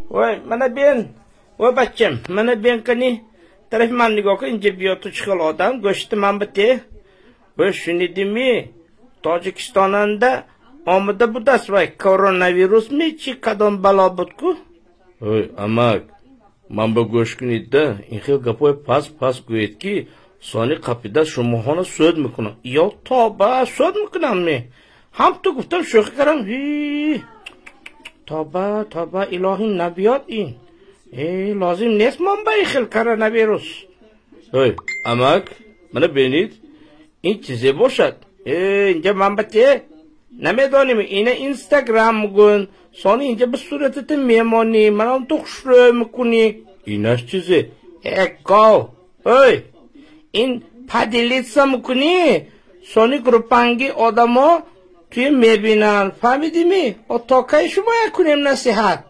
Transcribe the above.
Voy, mana ben, voy bachcham, mana ben qani tarafmanniga ince biyotu chiqil odam, go'shti man bite. Voy, shuni demi, Tojikistonda omida bu dasvay koronavirus mi chi qadam balo butku? Voy, amak, man bu go'shkunida inxil gapoy pas go'yetki, soni qapida shumoxona so'd mikuna. Yo, toba, so'd mikunammi? Hamtu guftam sho'xi qaram. Toba, ilohim nabiyot in. Lozim nesmon bay xil koronavirus. Voy, amak, mana benit, in chize boshad. Ince mambate, neme donimi, ine Instagram gun, soni ince bir surateti memoni, manam tukşru mukuni. İnaş chize. Eko, oy, in padilitsa mukuni, soni grupangi odamo, tuye mebinan, famidi mi? O tokay şumaya kunem nasihat.